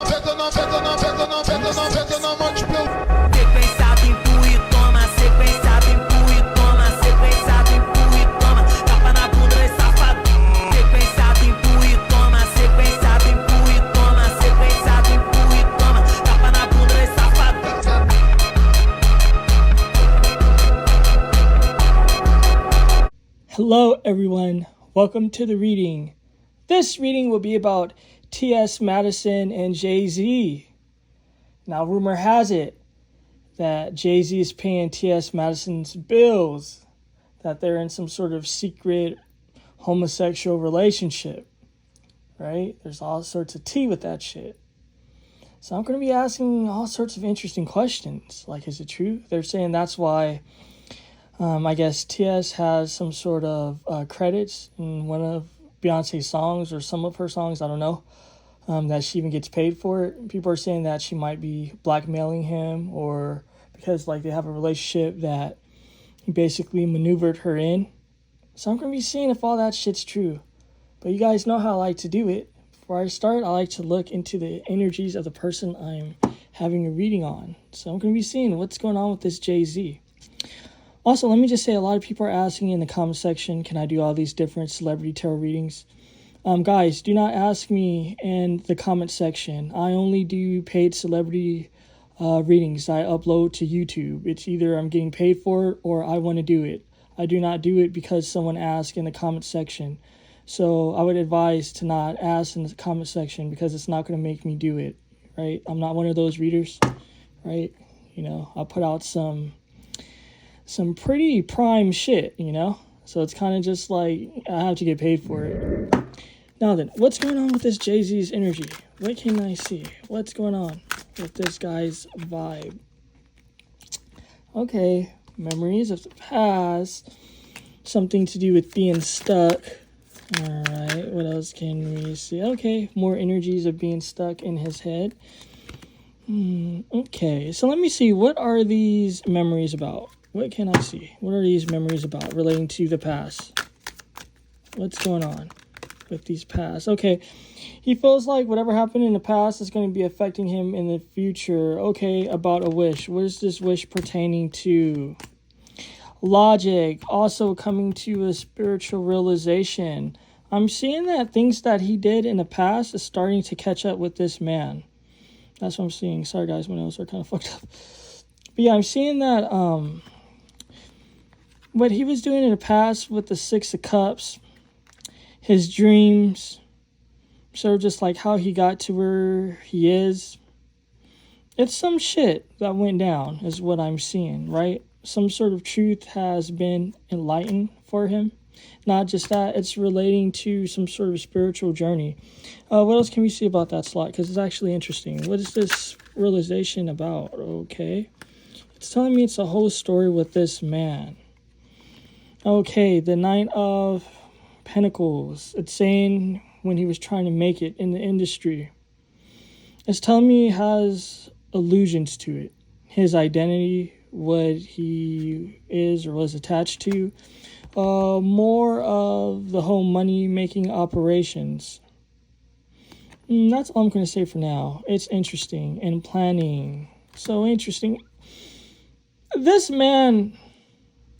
Sequenciado, empurra e toma. Sequenciado, empurra e toma. Sequenciado, empurra e toma. Tapa na bunda e safadão. Sequenciado, empurra e toma. Sequenciado, empurra e toma. Sequenciado, empurra e toma. Tapa na bunda e safadão. Hello everyone, welcome to the reading. This reading will be about T.S. Madison and Jay-Z. Now, rumor has it that Jay-Z is paying T.S. Madison's bills, that they're in some sort of secret homosexual relationship, right? There's all sorts of tea with that shit. So I'm going to be asking all sorts of interesting questions, like, is it true? They're saying that's why, I guess T.S. has some sort of credits in one of Beyoncé's songs or some of her songs, I don't know. That she even gets paid for it. People are saying that she might be blackmailing him, or because like they have a relationship that he basically maneuvered her in. So I'm going to be seeing if all that shit's true. But you guys know how I like to do it. Before I start, I like to look into the energies of the person I'm having a reading on. So I'm going to be seeing what's going on with this Jay-Z. Also, let me just say, a lot of people are asking in the comment section, can I do all these different celebrity tarot readings? Guys, do not ask me in the comment section. I only do paid celebrity readings I upload to YouTube. It's either I'm getting paid for it or I want to do it. I do not do it because someone asked in the comment section. So I would advise to not ask in the comment section because it's not going to make me do it, right? I'm not one of those readers, right? You know, I put out some pretty prime shit, you know? So it's kind of just like I have to get paid for it. Now then, what's going on with this Jay-Z's energy? What can I see? What's going on with this guy's vibe? Okay, memories of the past. Something to do with being stuck. All right, what else can we see? Okay, more energies of being stuck in his head. Okay, so let me see. What are these memories about? What can I see? What are these memories about relating to the past? What's going on with these past? Okay, he feels like whatever happened in the past is going to be affecting him in the future. Okay, about a wish. What is this wish pertaining to? Logic, also coming to a spiritual realization. I'm seeing that things that he did in the past is starting to catch up with this man. That's what I'm seeing. Sorry guys, my nose are kind of fucked up. But yeah, I'm seeing that what he was doing in the past with the Six of Cups, his dreams, sort of just like how he got to where he is. It's some shit that went down is what I'm seeing, right? Some sort of truth has been enlightened for him. Not just that, it's relating to some sort of spiritual journey. What else can we see about that slot? Because it's actually interesting. What is this realization about? Okay. It's telling me it's a whole story with this man. Okay, the Knight of Pentacles. It's saying when he was trying to make it in the industry. It's telling me he has allusions to it. His identity, what he is or was attached to. More of the whole money-making operations. That's all I'm going to say for now. It's interesting and planning. So interesting. This man,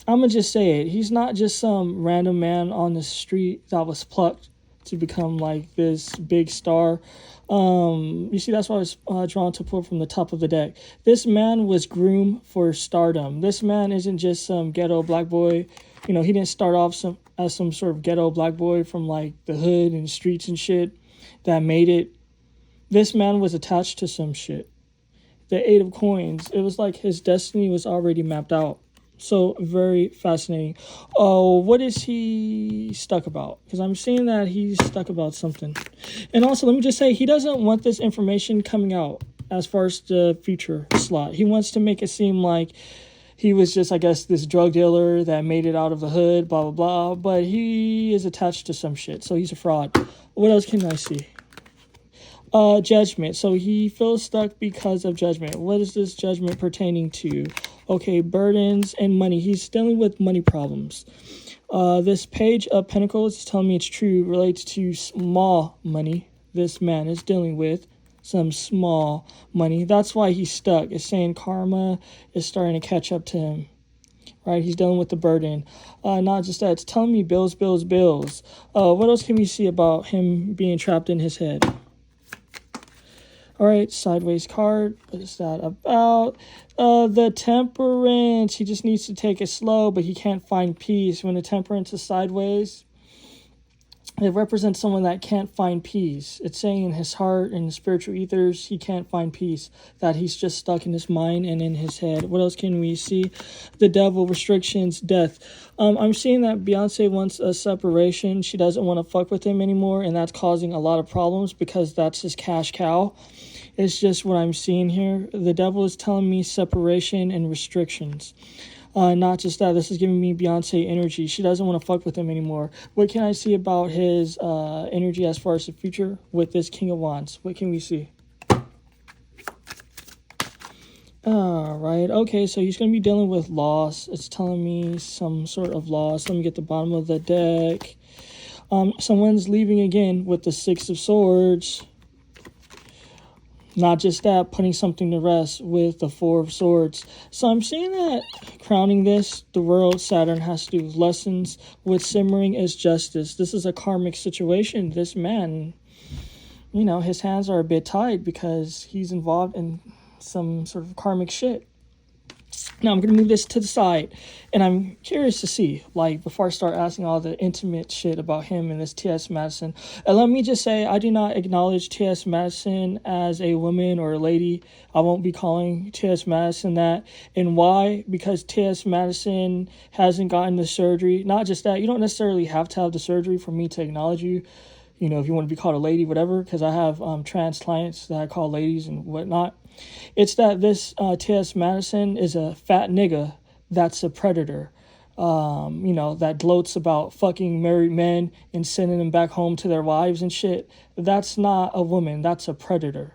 I'm going to just say it. He's not just some random man on the street that was plucked to become like this big star. You see, that's why I was drawn to pull from the top of the deck. This man was groomed for stardom. This man isn't just some ghetto black boy. You know, he didn't start off as some sort of ghetto black boy from like the hood and streets and shit that made it. This man was attached to some shit. The Eight of Coins. It was like his destiny was already mapped out. So very fascinating. Oh, what is he stuck about? Because I'm seeing that he's stuck about something. And also, let me just say, he doesn't want this information coming out as far as the future slot. He wants to make it seem like he was just, I guess, this drug dealer that made it out of the hood, blah, blah, blah. But he is attached to some shit, so he's a fraud. What else can I see? Judgment. So he feels stuck because of judgment. What is this judgment pertaining to? Okay, burdens and money. He's dealing with money problems. This Page of Pentacles is telling me it's true. Relates to small money this man is dealing with. some small money. That's why he's stuck. It's saying karma is starting to catch up to him. Right, he's dealing with the burden. Not just that, it's telling me bills, bills, bills. What else can we see about him being trapped in his head? All right, sideways card. What is that about? The temperance. He just needs to take it slow, but he can't find peace. When the temperance is sideways, it represents someone that can't find peace. It's saying in his heart and the spiritual ethers, he can't find peace, that he's just stuck in his mind and in his head. What else can we see? The devil, restrictions, death. I'm seeing that Beyonce wants a separation. She doesn't want to fuck with him anymore, and that's causing a lot of problems because that's his cash cow. It's just what I'm seeing here. The devil is telling me separation and restrictions. Not just that, this is giving me Beyonce energy. She doesn't want to fuck with him anymore. What can I see about his energy as far as the future with this King of Wands? What can we see? All right. Okay, so he's going to be dealing with loss. It's telling me some sort of loss. Let me get the bottom of the deck. Someone's leaving again with the Six of Swords. Not just that, putting something to rest with the Four of Swords. So I'm seeing that crowning this, the world, Saturn has to do with lessons. With simmering is justice. This is a karmic situation. This man, you know, his hands are a bit tied because he's involved in some sort of karmic shit. Now I'm going to move this to the side, and I'm curious to see, like, before I start asking all the intimate shit about him and this T.S. Madison, and let me just say, I do not acknowledge T.S. Madison as a woman or a lady. I won't be calling T.S. Madison that. And why? Because T.S. Madison hasn't gotten the surgery. Not just that, you don't necessarily have to have the surgery for me to acknowledge you. You know, if you want to be called a lady, whatever, because I have trans clients that I call ladies and whatnot. It's that this T.S. Madison is a fat nigga that's a predator, you know, that gloats about fucking married men and sending them back home to their wives and shit. That's not a woman. That's a predator,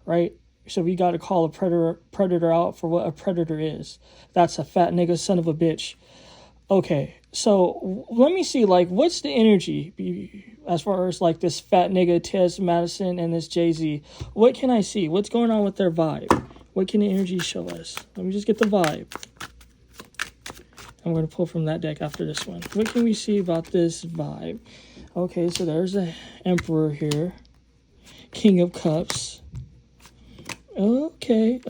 right? So we got to call a predator out for what a predator is. That's a fat nigga son of a bitch. Okay, so let me see, like, what's the energy as far as, like, this fat nigga, T.S. Madison, and this Jay-Z? What can I see? What's going on with their vibe? What can the energy show us? Let me just get the vibe. I'm going to pull from that deck after this one. What can we see about this vibe? Okay, so there's an Emperor here. King of Cups. Okay.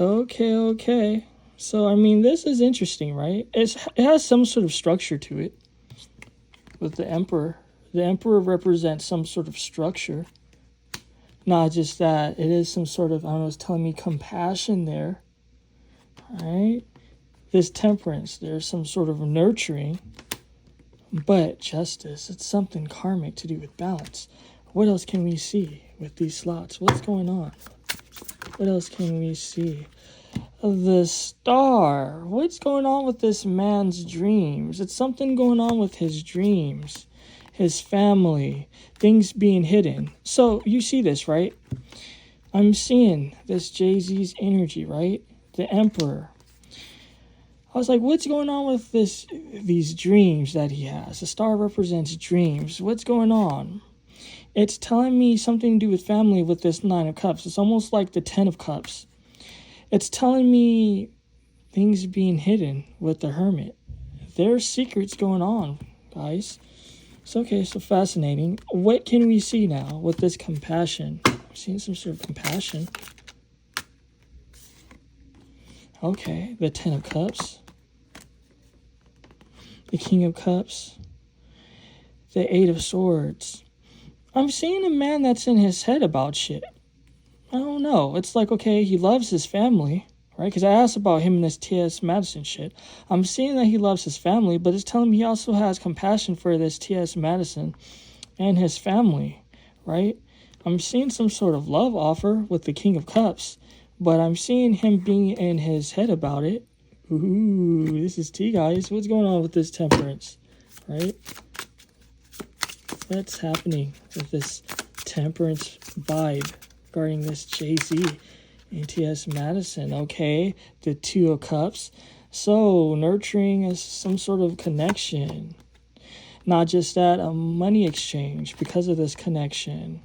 So, I mean, this is interesting, right? It has some sort of structure to it. With the Emperor. The Emperor represents some sort of structure. Not just that. It is some sort of, I don't know, it's telling me compassion there. Right? This Temperance. There's some sort of nurturing. But justice. It's something karmic to do with balance. What else can we see with these slots? What's going on? What else can we see? The Star. What's going on with this man's dreams? It's something going on with his dreams, his family, things being hidden. So you see this, right? I'm seeing this Jay-Z's energy, right? The Emperor. I was like, what's going on with these dreams that he has? The Star represents dreams. What's going on? It's telling me something to do with family with this Nine of Cups. It's almost like the Ten of Cups. It's telling me things being hidden with the Hermit. There's secrets going on, guys. It's okay, so fascinating. What can we see now with this compassion? I'm seeing some sort of compassion. Okay, the Ten of Cups. The King of Cups. The Eight of Swords. I'm seeing a man that's in his head about shit. I don't know. It's like, okay, he loves his family, right? Because I asked about him and this T.S. Madison shit. I'm seeing that he loves his family, but it's telling me he also has compassion for this T.S. Madison and his family, right? I'm seeing some sort of love offer with the King of Cups, but I'm seeing him being in his head about it. Ooh, this is tea, guys. What's going on with this Temperance, right? What's happening with this Temperance vibe regarding this Jay-Z and T.S. Madison? Okay, the Two of Cups. So, nurturing is some sort of connection. Not just that, a money exchange because of this connection.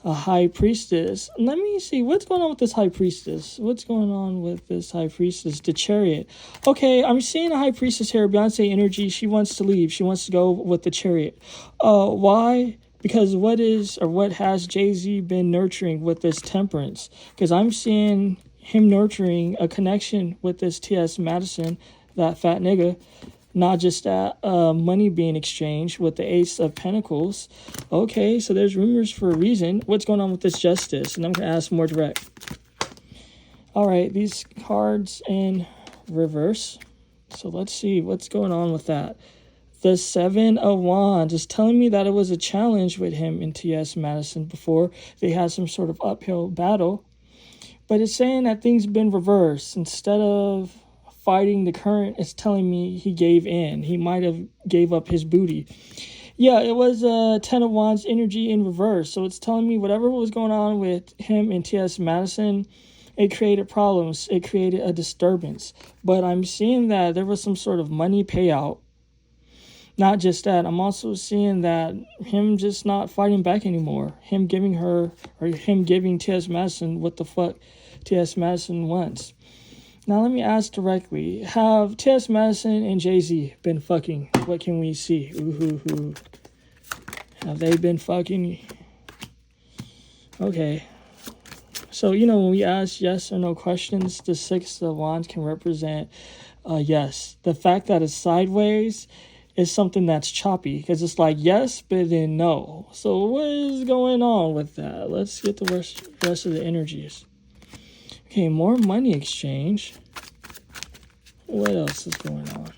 a high priestess. Let me see what's going on with this high priestess. What's going on with this high priestess? The chariot. Okay, I'm seeing a high priestess here. Beyonce energy. She wants to leave. She wants to go with the chariot. Why? Because what has Jay-Z been nurturing with this temperance? Because I'm seeing him nurturing a connection with this T.S. Madison, that fat nigga. Not just that, money being exchanged with the Ace of Pentacles. Okay, so there's rumors for a reason. What's going on with this Justice? And I'm going to ask more direct. All right, these cards in reverse. So let's see what's going on with that. The Seven of Wands is telling me that it was a challenge with him and T.S. Madison before. They had some sort of uphill battle. But it's saying that things have been reversed. Instead of fighting the current, it's telling me he gave in. He might have gave up his booty. Yeah, it was a 10 of Wands energy in reverse. So it's telling me whatever was going on with him and T.S. Madison, it created problems. It created a disturbance. But I'm seeing that there was some sort of money payout. Not just that, I'm also seeing that him just not fighting back anymore. Him giving T.S. Madison what the fuck T.S. Madison wants. Now let me ask directly, have T.S. Madison and Jay-Z been fucking? What can we see? Ooh. Have they been fucking? Okay. So, when we ask yes or no questions, the Six of Wands can represent yes. The fact that it's sideways is something that's choppy, because it's like yes, but then no. So what is going on with that? Let's get the rest of the energies. Okay, more money exchange. What else is going on?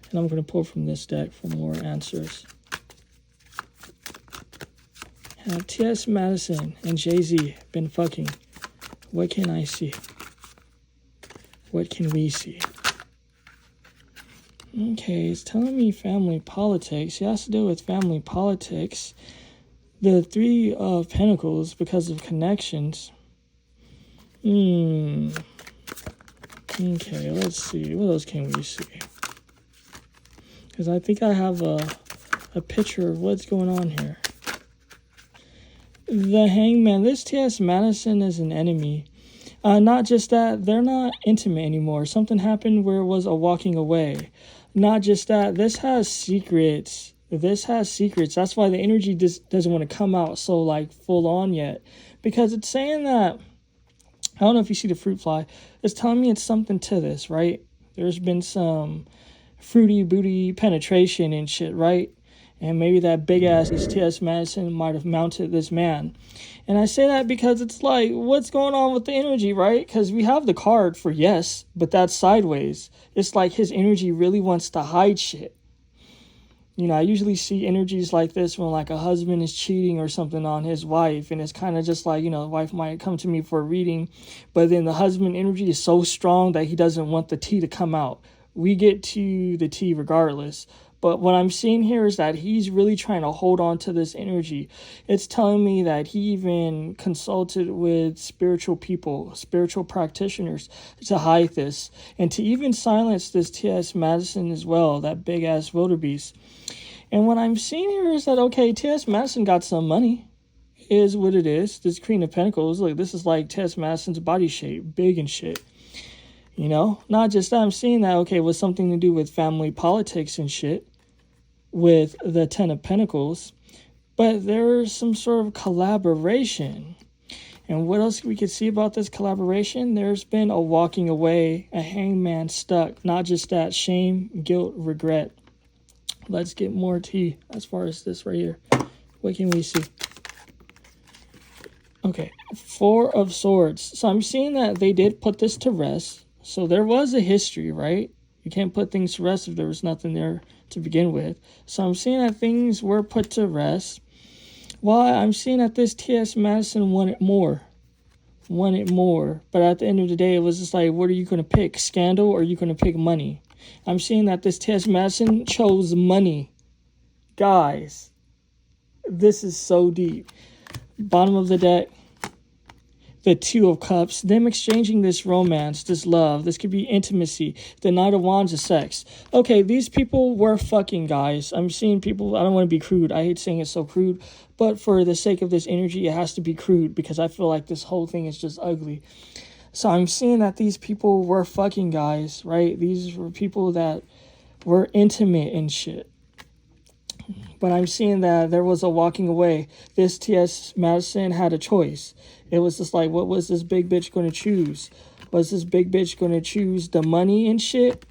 And I'm going to pull from this deck for more answers. Have T.S. Madison and Jay-Z been fucking? What can I see? What can we see? Okay, it's telling me family politics. It has to do with family politics. The Three of Pentacles, because of connections. Okay, let's see. What else can we see? Because I think I have a picture of what's going on here. The Hangman. This T.S. Madison is an enemy. Not just that, they're not intimate anymore. Something happened where it was a walking away. Not just that, this has secrets. That's why the energy doesn't want to come out so full on yet. Because it's saying that, I don't know if you see the fruit fly. It's telling me it's something to this, right? There's been some fruity booty penetration and shit, right? And maybe that big ass T.S. Madison might have mounted this man. And I say that because it's what's going on with the energy, right? Because we have the card for yes, but that's sideways. It's like his energy really wants to hide shit. I usually see energies like this when a husband is cheating or something on his wife, and it's kind of just the wife might come to me for a reading, but then the husband energy is so strong that he doesn't want the tea to come out. We get to the tea regardless. But what I'm seeing here is that he's really trying to hold on to this energy. It's telling me that he even consulted with spiritual people, spiritual practitioners, to hide this. And to even silence this T.S. Madison as well, that big-ass voter beast. And what I'm seeing here is that, okay, T.S. Madison got some money. Is what it is. This Queen of Pentacles, look, this is T.S. Madison's body shape, big and shit. Not just that, I'm seeing that, okay, with something to do with family politics and shit. With the Ten of Pentacles, but there's some sort of collaboration. And what else we could see about this collaboration? There's been a walking away, a hangman stuck. Not just that, shame, guilt, regret. Let's get more tea as far as this right here. What can we see? Okay, Four of Swords. So I'm seeing that they did put this to rest. So there was a history, right? You can't put things to rest if there was nothing there to begin with. So I'm seeing that things were put to rest. While I'm seeing that this T.S. Madison wanted more. But at the end of the day, it was just what are you going to pick? Scandal, or are you going to pick money? I'm seeing that this T.S. Madison chose money. Guys, this is so deep. Bottom of the deck, the Two of Cups, them exchanging this romance, this love. This could be intimacy. The Knight of Wands is sex. Okay, these people were fucking, guys. I'm seeing people, I don't want to be crude. I hate saying it's so crude. But for the sake of this energy, it has to be crude because I feel like this whole thing is just ugly. So I'm seeing that these people were fucking, guys, right? These were people that were intimate and shit. But I'm seeing that there was a walking away. This T.S. Madison had a choice. It was just like, what was this big bitch going to choose? Was this big bitch going to choose the money and shit?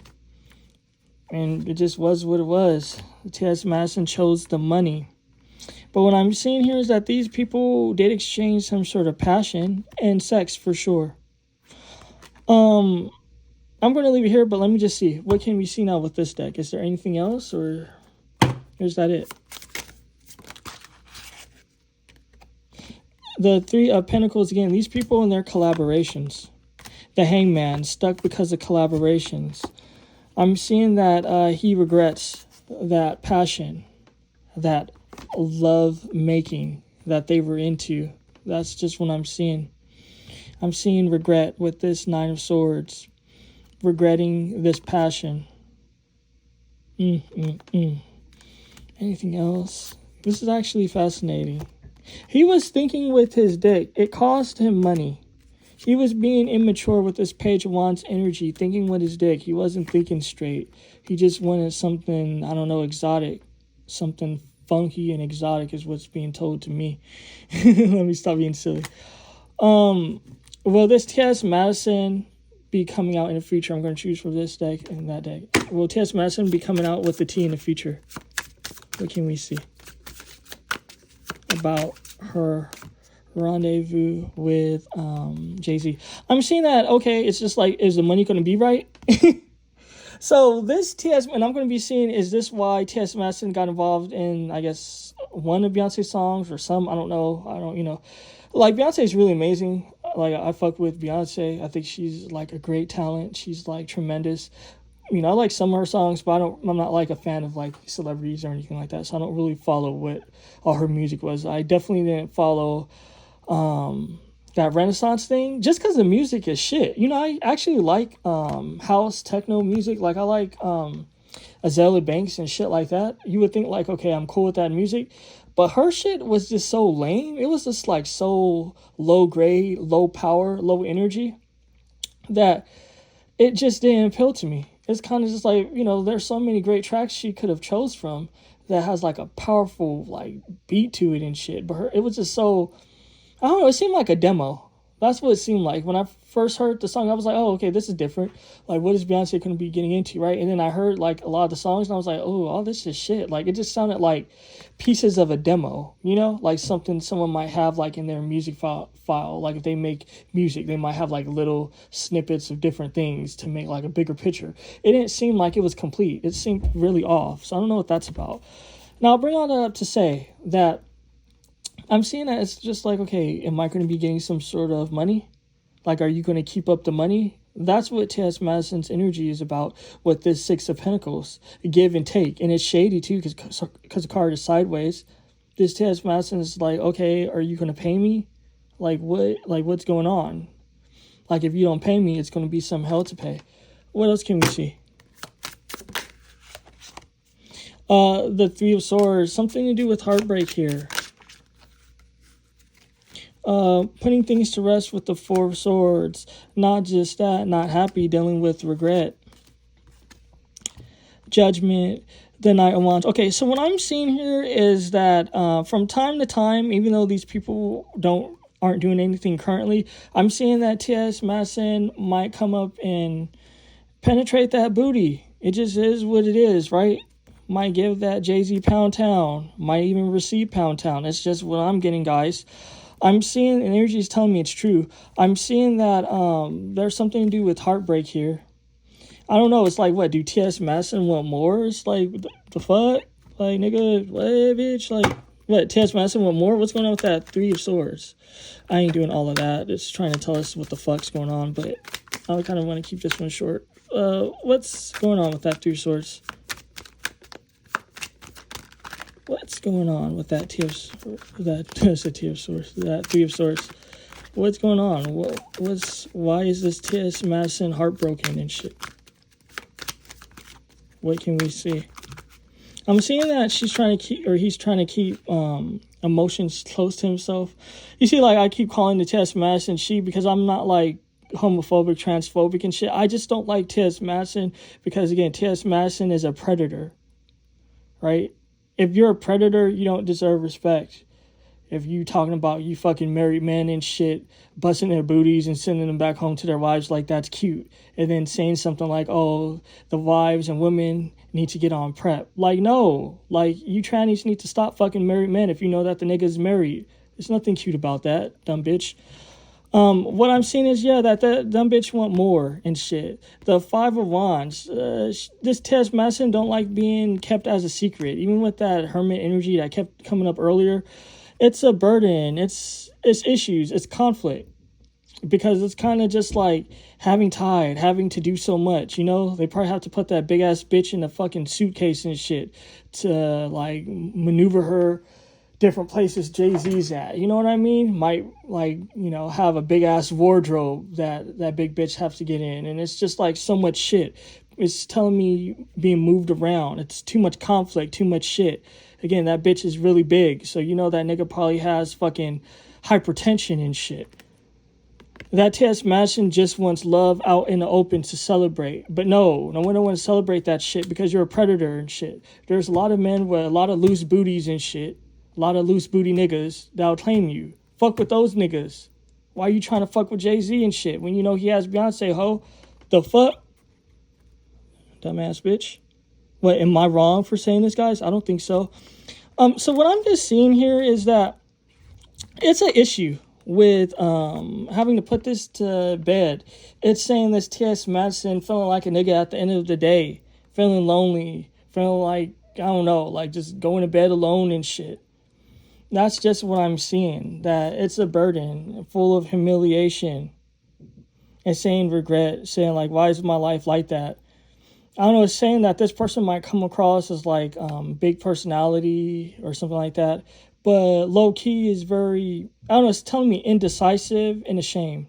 And it just was what it was. T.S. Madison chose the money. But what I'm seeing here is that these people did exchange some sort of passion and sex for sure. I'm going to leave it here, but let me just see. What can we see now with this deck? Is there anything else, or is that it? The Three of Pentacles, again, these people and their collaborations. The Hangman, stuck because of collaborations. I'm seeing that he regrets that passion, that love making that they were into. That's just what I'm seeing. I'm seeing regret with this Nine of Swords. Regretting this passion. Anything else? This is actually fascinating. He was thinking with his dick. It cost him money. He was being immature with this Page of Wands energy, thinking with his dick. He wasn't thinking straight. He just wanted something, I don't know, exotic. Something funky and exotic is what's being told to me. Let me stop being silly. Will this T.S. Madison be coming out in the future? I'm going to choose for this deck and that deck. Will T.S. Madison be coming out with the T in the future? What can we see about her rendezvous with Jay-Z? I'm seeing that, okay, it's just like, is the money going to be right? So this T.S., and I'm going to be seeing, is this why T.S. Madison got involved in, I guess, one of Beyonce's songs or some, I don't know. Like, Beyonce is really amazing. Like, I fuck with Beyonce. I think she's, like, a great talent. She's, like, tremendous. I like some of her songs, but I'm not, like, a fan of, like, celebrities or anything like that. So I don't really follow what all her music was. I definitely didn't follow that Renaissance thing just because the music is shit. I actually like house techno music. Like, I like Azalea Banks and shit like that. You would think, like, okay, I'm cool with that music. But her shit was just so lame. It was just like so low grade, low power, low energy that it just didn't appeal to me. It's kind of just like, there's so many great tracks she could have chose from that has like a powerful like beat to it and shit. But it was just so, I don't know, it seemed like a demo. That's what it seemed like. When I first heard the song, I was like, oh, okay, this is different. Like, what is Beyonce going to be getting into, right? And then I heard, like, a lot of the songs, and I was like, oh, all this is shit. Like, it just sounded like pieces of a demo, Like something someone might have, like, in their music file. Like, if they make music, they might have, like, little snippets of different things to make, like, a bigger picture. It didn't seem like it was complete. It seemed really off. So I don't know what that's about. Now, I'll bring all that up to say that I'm seeing that it's just like, okay, am I going to be getting some sort of money? Like, are you going to keep up the money? That's what T.S. Madison's energy is about with this Six of Pentacles. Give and take. And it's shady, too, because the card is sideways. This T.S. Madison is like, okay, are you going to pay me? Like, what? Like, what's going on? Like, if you don't pay me, it's going to be some hell to pay. What else can we see? The Three of Swords. Something to do with heartbreak here. Putting things to rest with the Four of Swords. Not just that, not happy, dealing with regret. Judgment, the Knight of Wands. Okay, so what I'm seeing here is that from time to time, even though these people aren't doing anything currently, I'm seeing that T.S. Madison might come up and penetrate that booty. It just is what it is, right? Might give that Jay-Z Pound Town. Might even receive Pound Town. It's just what I'm getting, guys. I'm seeing, and energy is telling me it's true. I'm seeing that there's something to do with heartbreak here. I don't know. It's like, what, do T.S. Madison want more? It's like, the fuck? Like, nigga, what, bitch? Like, what, T.S. Madison want more? What's going on with that Three of Swords? I ain't doing all of that. It's trying to tell us what the fuck's going on, but I kind of want to keep this one short. What's going on with that Three of Swords? What's going on with that Three of Swords? That Three of Swords. What's going on? Why is this T.S. Madison heartbroken and shit? What can we see? I'm seeing that he's trying to keep emotions close to himself. You see, like, I keep calling the T.S. Madison she because I'm not like homophobic, transphobic and shit. I just don't like T.S. Madison because, again, T.S. Madison is a predator, right? If you're a predator, you don't deserve respect. If you talking about you fucking married men and shit, busting their booties and sending them back home to their wives, like, that's cute. And then saying something like, oh, the wives and women need to get on prep. Like, no. Like, you trannies need to stop fucking married men if you know that the nigga's married. There's nothing cute about that, dumb bitch. What I'm seeing is, that dumb bitch want more and shit. The Five of Wands. This T.S. Madison don't like being kept as a secret. Even with that hermit energy that kept coming up earlier, it's a burden. It's issues. It's conflict. Because it's kind of just like having to do so much, you know? They probably have to put that big-ass bitch in a fucking suitcase and shit to, like, maneuver her different places Jay-Z's at. You know what I mean? Might, like, you know, have a big-ass wardrobe that big bitch has to get in. And it's just, like, so much shit. It's telling me being moved around. It's too much conflict, too much shit. Again, that bitch is really big. So, you know, that nigga probably has fucking hypertension and shit. That T.S. Madison just wants love out in the open to celebrate. But no one don't want to celebrate that shit because you're a predator and shit. There's a lot of men with a lot of loose booties and shit. A lot of loose booty niggas that'll claim you. Fuck with those niggas. Why are you trying to fuck with Jay-Z and shit when you know he has Beyonce, ho? The fuck? Dumbass bitch. What, am I wrong for saying this, guys? I don't think so. So what I'm just seeing here is that it's an issue with having to put this to bed. It's saying this T.S. Madison feeling like a nigga at the end of the day, feeling lonely, feeling like, I don't know, like just going to bed alone and shit. That's just what I'm seeing, that it's a burden full of humiliation and saying regret, saying like, why is my life like that? I don't know, it's saying that this person might come across as like big personality or something like that. But low-key is very, I don't know, it's telling me indecisive and ashamed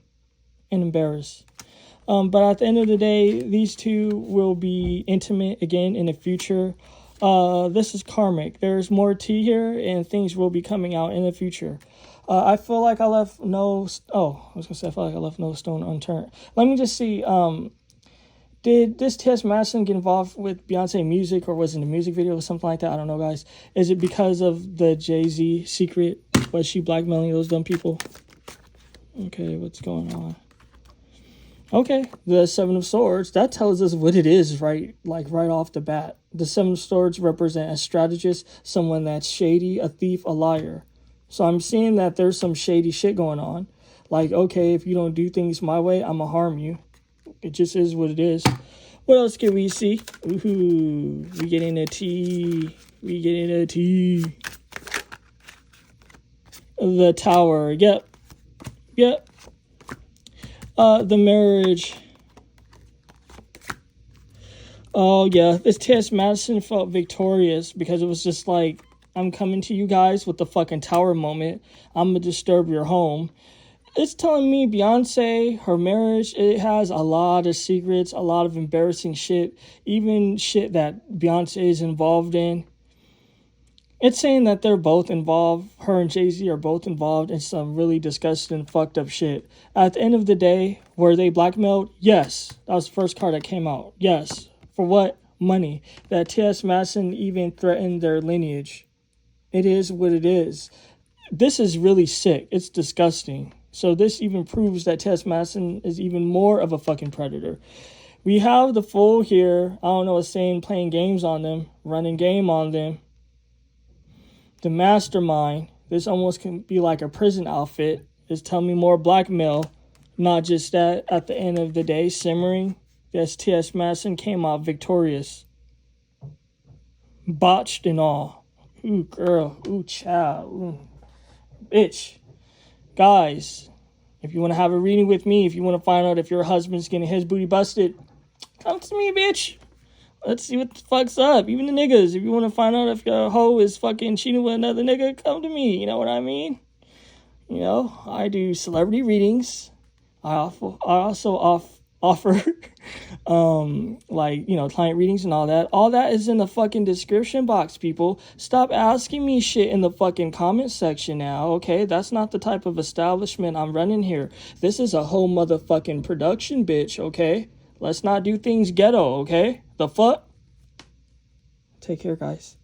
and embarrassed. But at the end of the day, these two will be intimate again in the future. This is karmic. There's more tea here, and things will be coming out in the future. I feel like I left no stone unturned. Let me just see, did this T.S. Madison get involved with Beyonce music, or was it in a music video or something like that? I don't know, guys. Is it because of the Jay-Z secret? Was she blackmailing those dumb people? Okay, what's going on? Okay, the Seven of Swords. That tells us what it is, right? Like, right off the bat. The Seven of Swords represent a strategist, someone that's shady, a thief, a liar. So I'm seeing that there's some shady shit going on. Like, okay, if you don't do things my way, I'm gonna harm you. It just is what it is. What else can we see? Ooh, we getting a tea. The Tower. Yep. The marriage. Oh, yeah. This T.S. Madison felt victorious because it was just like, I'm coming to you guys with the fucking tower moment. I'm going to disturb your home. It's telling me Beyonce, her marriage, it has a lot of secrets, a lot of embarrassing shit, even shit that Beyonce is involved in. It's saying that they're both involved, her and Jay-Z are both involved in some really disgusting, fucked up shit. At the end of the day, were they blackmailed? Yes. That was the first card that came out. Yes. For what? Money. That T.S. Madison even threatened their lineage. It is what it is. This is really sick. It's disgusting. So this even proves that T.S. Madison is even more of a fucking predator. We have the Fool here. I don't know, it's saying playing games on them, running game on them. The Mastermind. This almost can be like a prison outfit. It's telling me more blackmail. Not just that, at the end of the day, simmering. Yes, T.S. Madison came out victorious. Botched and all. Ooh, girl. Ooh, child. Ooh, bitch. Guys, if you want to have a reading with me, if you want to find out if your husband's getting his booty busted, come to me, bitch. Let's see what the fuck's up. Even the niggas, if you want to find out if your hoe is fucking cheating with another nigga, come to me. You know what I mean? You know, I do celebrity readings. I also offer like, you know, client readings and all that. All that is in the fucking description box, people. Stop asking me shit in the fucking comment section now, okay? That's not the type of establishment I'm running here. This is a whole motherfucking production, bitch, okay? Let's not do things ghetto, okay? The fuck? Take care, guys.